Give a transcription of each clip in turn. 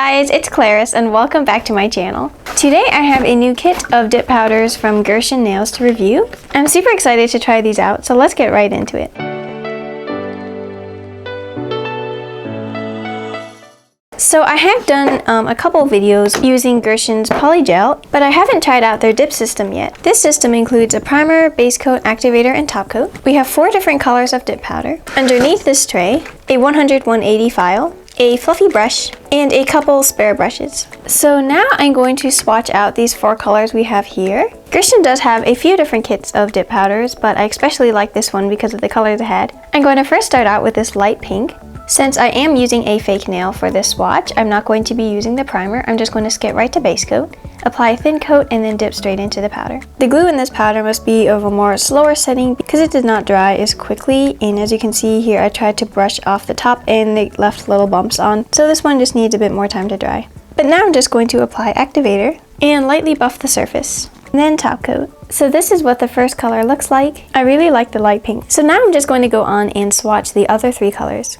guys, it's Claris and welcome back to my channel. Today I have a new kit of dip powders from Gershion nails to review. I'm super excited to try these out, so let's get right into it. So I have done a couple videos using Gershion's polygel, but I haven't tried out their dip system yet. This system includes a primer, base coat, activator, and top coat. We have 4 different colors of dip powder. Underneath this tray, a 100-180 file, a fluffy brush, and a couple spare brushes. So now I'm going to swatch out these 4 colors we have here. Gershion does have a few different kits of dip powders, but I especially like this one because of the colors it had. I'm going to first start out with this light pink. Since I am using a fake nail for this swatch, I'm not going to be using the primer. I'm just going to skip right to base coat, apply a thin coat, and then dip straight into the powder. The glue in this powder must be of a more slower setting because it did not dry as quickly, and as you can see here, I tried to brush off the top and it left little bumps on, so this one just needs a bit more time to dry. But now I'm just going to apply activator and lightly buff the surface, then top coat. So this is what the first color looks like. I really like the light pink. So now I'm just going to go on and swatch the other 3 colors.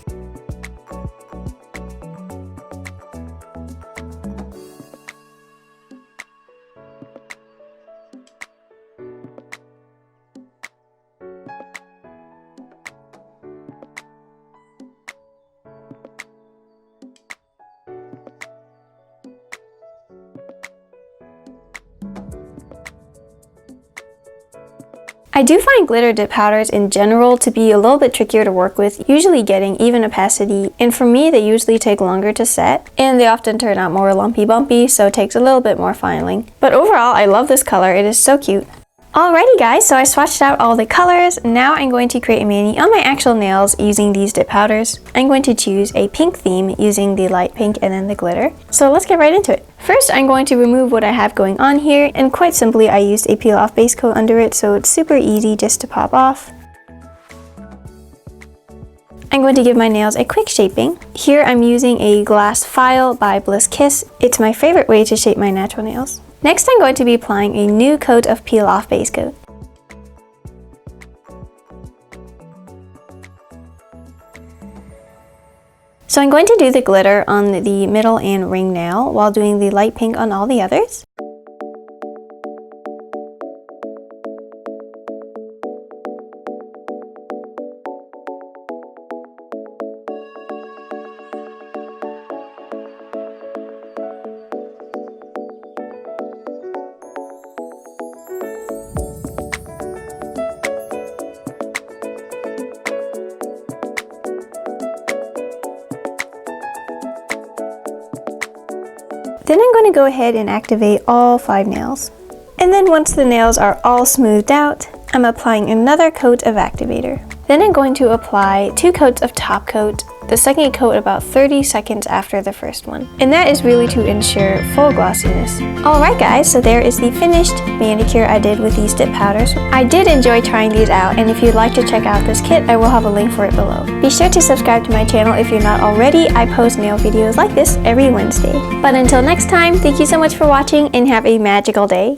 I do find glitter dip powders in general to be a little bit trickier to work with, usually getting even opacity, and for me they usually take longer to set, and they often turn out more lumpy bumpy, so it takes a little bit more filing. But overall, I love this color, it is so cute. Alrighty guys, so I swatched out all the colors. Now I'm going to create a mani on my actual nails using these dip powders. I'm going to choose a pink theme using the light pink and then the glitter. So let's get right into it. First, I'm going to remove what I have going on here, and quite simply I used a peel off base coat under it, so it's super easy just to pop off. I'm going to give my nails a quick shaping. Here I'm using a glass file by Bliss Kiss. It's my favorite way to shape my natural nails. Next, I'm going to be applying a new coat of peel off base coat. So I'm going to do the glitter on the middle and ring nail while doing the light pink on all the others. Then I'm going to go ahead and activate all 5 nails. And then once the nails are all smoothed out, I'm applying another coat of activator. Then I'm going to apply 2 coats of top coat, the second coat about 30 seconds after the first one. And that is really to ensure full glossiness. Alright guys, so there is the finished manicure I did with these dip powders. I did enjoy trying these out, and if you'd like to check out this kit, I will have a link for it below. Be sure to subscribe to my channel if you're not already. I post nail videos like this every Wednesday. But until next time, thank you so much for watching and have a magical day.